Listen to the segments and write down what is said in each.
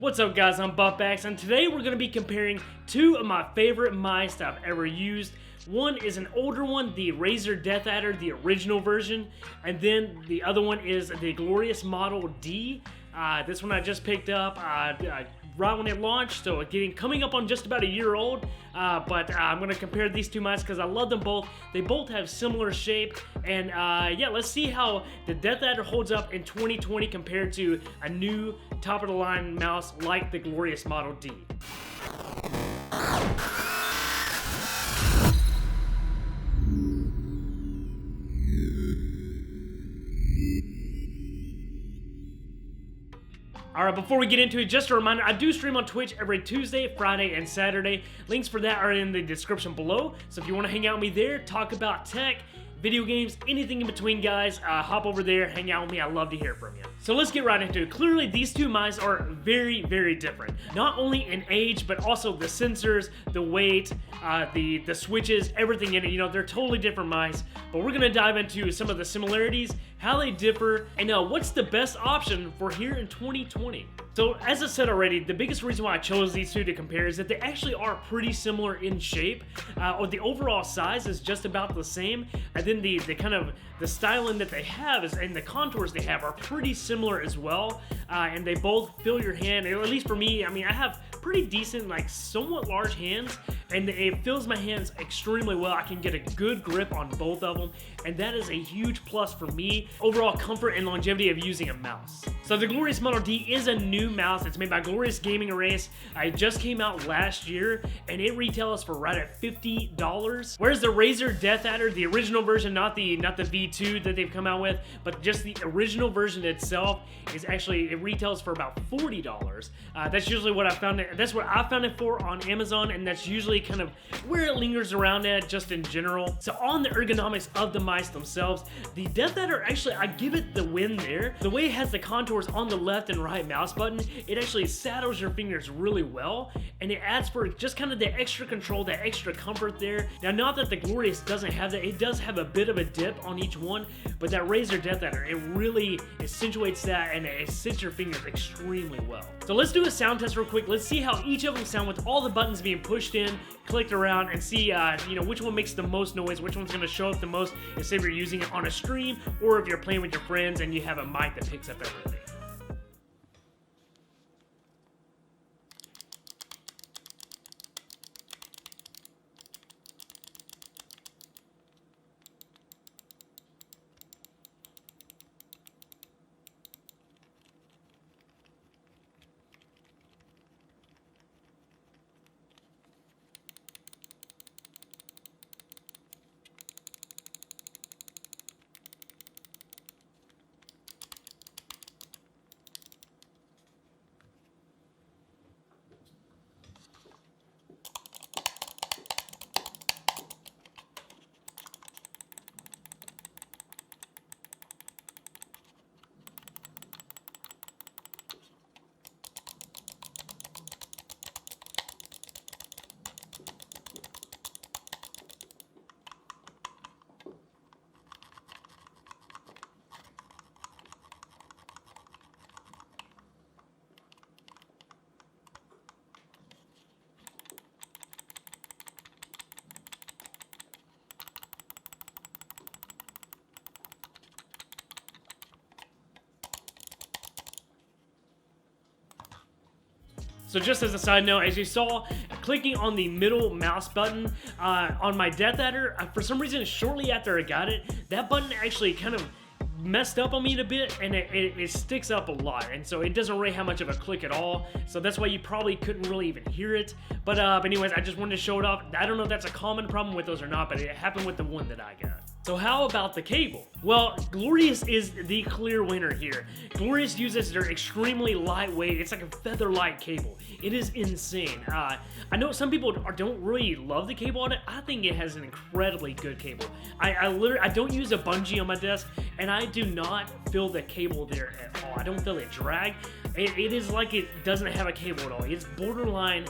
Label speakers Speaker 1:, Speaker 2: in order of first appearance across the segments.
Speaker 1: What's up guys, I'm Buffbacks, and today we're going to be comparing two of my favorite mice that I've ever used. One is an older one, the Razer DeathAdder, the original version, and then the other one is the Glorious Model D. This one I just picked up right when it launched, so coming up on just about a year old, but I'm going to compare these two mice because I love them both. They both have similar shape, and yeah, let's see how the DeathAdder holds up in 2020 compared to a new top-of-the-line mouse like the Glorious Model D. Alright, before we get into it, just a reminder, I do stream on Twitch every Tuesday, Friday, and Saturday. Links for that are in the description below, so if you want to hang out with me there, talk about tech, video games, anything in between, guys, hop over there, hang out with me. I love to hear from you. So let's get right into it. Clearly, these two mice are very, very different. Not only in age, but also the sensors, the weight, the switches, everything in it. You know, they're totally different mice, but we're gonna dive into some of the similarities, how they differ, and what's the best option for here in 2020. So as I said already, the biggest reason why I chose these two to compare is that they actually are pretty similar in shape, or the overall size is just about the same, and then the kind of the styling that they have and the contours they have are pretty similar as well, and they both fill your hand, at least for me. I mean, I have pretty decent, like somewhat large hands, and it fills my hands extremely well. I can get a good grip on both of them, and that is a huge plus for me. Overall comfort and longevity of using a mouse. So the Glorious Model D is a new mouse. It's made by Glorious Gaming Erase. It just came out last year, and it retails for right at $50. Whereas the Razer DeathAdder, the original version, not the V2 that they've come out with, but just the original version itself, is actually, it retails for about $40. That's usually what I found it. That's what I found it for on Amazon, and that's usually kind of where it lingers around at, just in general. So on the ergonomics of the mice themselves, the DeathAdder, actually, I give it the win there. The way it has the contours on the left and right mouse button, it actually saddles your fingers really well, and it adds for just kind of the extra control, that extra comfort there. Now, not that the Glorious doesn't have that, it does have a bit of a dip on each one, but that Razer DeathAdder, it really accentuates that, and it sits your fingers extremely well. So let's do a sound test real quick. Let's see how each of them sound with all the buttons being pushed in, clicked around, and see you know, which one makes the most noise, which one's going to show up the most, and say if you're using it on a stream or if you're playing with your friends and you have a mic that picks up everything. So just as a side note, as you saw, clicking on the middle mouse button on my DeathAdder, for some reason, shortly after I got it, that button actually kind of messed up on me a bit, and it sticks up a lot, and so it doesn't really have much of a click at all, so that's why you probably couldn't really even hear it. But anyways, I just wanted to show it off. I don't know if that's a common problem with those or not, but it happened with the one that I got. So how about the cable? Well, Glorious is the clear winner here. Glorious uses their extremely lightweight, it's like a feather light cable. It is insane. I know some people don't really love the cable on it. I think it has an incredibly good cable. I don't use a bungee on my desk, and I do not feel the cable there at all. I don't feel it drag. It is like it doesn't have a cable at all. It's borderline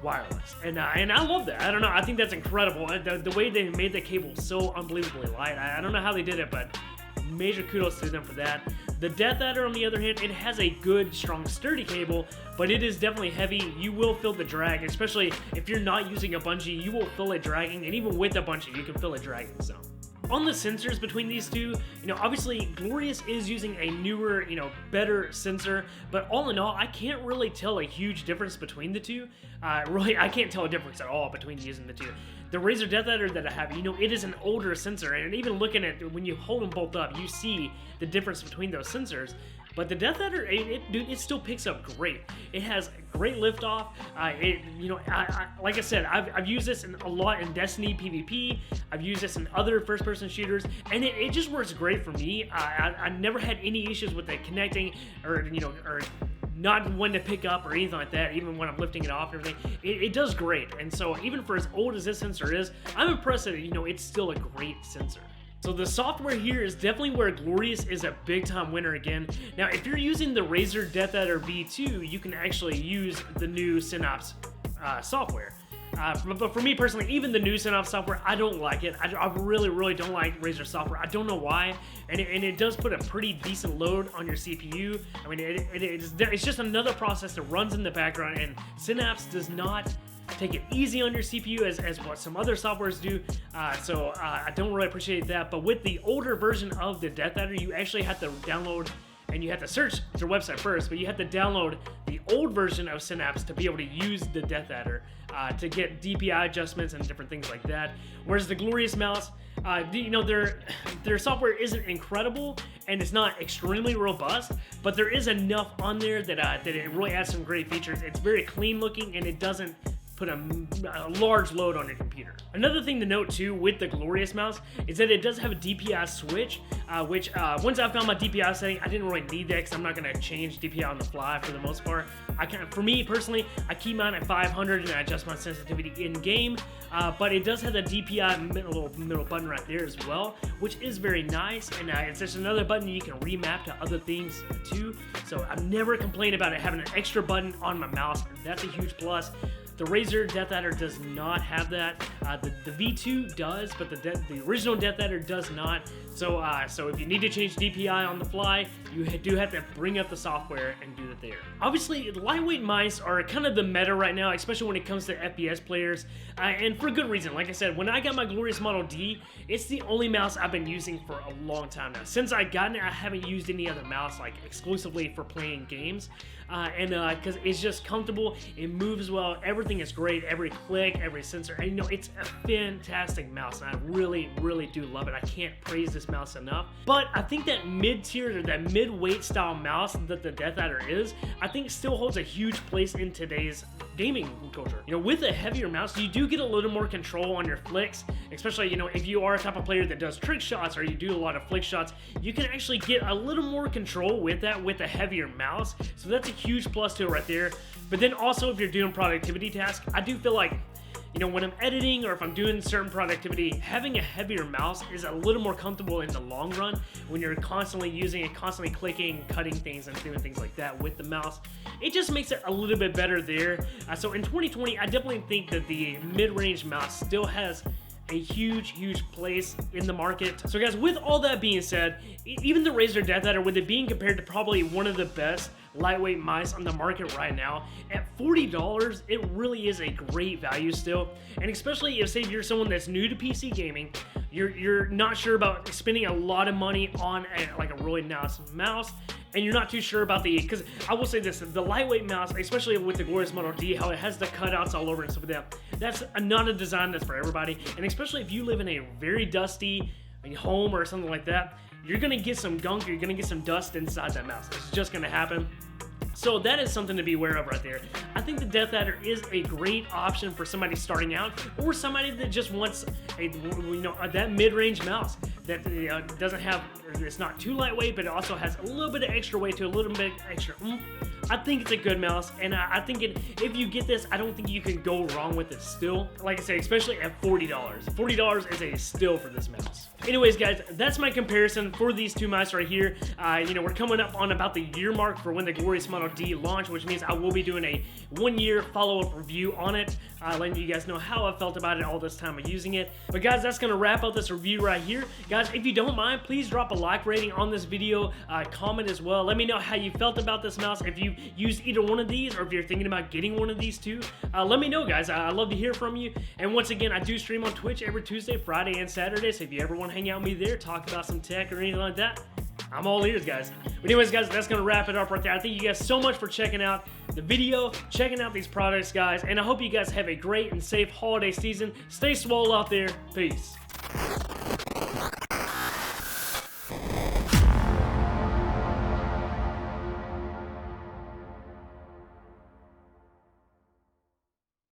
Speaker 1: wireless, and I love that. I don't know, I think that's incredible. The way they made the cable so unbelievably light, I don't know how they did it, but major kudos to them for that. The DeathAdder, on the other hand, it has a good, strong, sturdy cable, but it is definitely heavy. You will feel the drag, especially if you're not using a bungee, you will feel it dragging, and even with a bungee, you can feel it dragging, so. On the sensors between these two, obviously Glorious is using a newer, better sensor, but all in all, I can't really tell a huge difference between the two. Really, I can't tell a difference at all between using the two. The Razer DeathAdder that I have, it is an older sensor, and even looking at when you hold them both up, you see the difference between those sensors. But the DeathAdder, it still picks up great. It has great liftoff. Like I said, I've used this a lot in Destiny PvP. I've used this in other first-person shooters, and it just works great for me. I never had any issues with it connecting or not when to pick up or anything like that, even when I'm lifting it off and everything. It does great, and so even for as old as this sensor is, I'm impressed that it's still a great sensor. So the software here is definitely where Glorious is a big time winner again. Now, if you're using the Razer DeathAdder V2, you can actually use the new Synapse software. But for me personally, even the new Synapse software, I don't like it. I really don't like Razer software. I don't know why, and it does put a pretty decent load on your CPU. I mean, it's just another process that runs in the background, and Synapse does not take it easy on your CPU as what some other softwares do, so I don't really appreciate that. But with the older version of the DeathAdder, you actually have to download, and you have to search their website first, but you have to download the old version of Synapse to be able to use the DeathAdder to get DPI adjustments and different things like that. Whereas the Glorious mouse, their software isn't incredible and it's not extremely robust, but there is enough on there that it really adds some great features. It's very clean looking, and it doesn't put a large load on your computer. Another thing to note too with the Glorious mouse is that it does have a Dps Switch, which once I found my DPI setting, I didn't really need that because I'm not going to change DPI on the fly for the most part. For me personally, I keep mine at 500 and I adjust my sensitivity in game, but it does have the DPI middle button right there as well, which is very nice, and it's just another button you can remap to other things too. So I've never complained about it having an extra button on my mouse. That's a huge plus. The Razer DeathAdder does not have that. The V2 does, but the original DeathAdder does not. So if you need to change DPI on the fly, you do have to bring up the software and do it there. Obviously, lightweight mice are kind of the meta right now, especially when it comes to FPS players, and for good reason. Like I said, when I got my Glorious Model D, it's the only mouse I've been using for a long time now. Since I got it, I haven't used any other mouse like exclusively for playing games, because it's just comfortable, it moves well, everything is great, every click, every sensor, and it's a fantastic mouse, and I really do love it. I can't praise this mouse enough. But I think that mid-tier or that mid-weight style mouse that the DeathAdder is, I think still holds a huge place in today's gaming culture. With a heavier mouse, you do get a little more control on your flicks, especially if you are a type of player that does trick shots or you do a lot of flick shots, you can actually get a little more control with that with a heavier mouse. So that's a huge plus to it right there. But then also, if you're doing productivity tasks, I do feel like when I'm editing or if I'm doing certain productivity, having a heavier mouse is a little more comfortable in the long run when you're constantly using it, constantly clicking, cutting things, and doing things like that with the mouse. It just makes it a little bit better there. So in 2020, I definitely think that the mid-range mouse still has a huge place in the market. So guys, with all that being said, even the Razer DeathAdder, with it being compared to probably one of the best lightweight mice on the market right now, at $40, it really is a great value still. And especially if, say, you're someone that's new to PC gaming, you're not sure about spending a lot of money on a really nice mouse, and you're not too sure about because I will say this, the lightweight mouse, especially with the Glorious Model D, how it has the cutouts all over and stuff like that, that's not a design that's for everybody. And especially if you live in a very dusty home or something like that, you're gonna get some gunk, you're gonna get some dust inside that mouse. It's just gonna happen. So that is something to be aware of right there. I think the DeathAdder is a great option for somebody starting out, or somebody that just wants that mid-range mouse that doesn't have, it's not too lightweight, but it also has a little bit of extra weight to a little bit extra oomph. I think it's a good mouse, and I think if you get this, I don't think you can go wrong with it still. Like I say, especially at $40. $40 is a steal for this mouse. Anyways, guys, that's my comparison for these two mice right here. We're coming up on about the year mark for when the Glorious Model D launched, which means I will be doing a 1-year follow-up review on it, letting you guys know how I felt about it all this time of using it. But guys, that's gonna wrap up this review right here. Guys, guys, if you don't mind, please drop a like rating on this video, comment as well. Let me know how you felt about this mouse, if you used either one of these or if you're thinking about getting one of these too. Let me know, guys. I'd love to hear from you. And once again, I do stream on Twitch every Tuesday, Friday, and Saturday, so if you ever want to hang out with me there, talk about some tech or anything like that, I'm all ears, guys. But anyways, guys, that's going to wrap it up right there. I thank you guys so much for checking out the video, checking out these products, guys, and I hope you guys have a great and safe holiday season. Stay swole out there. Peace.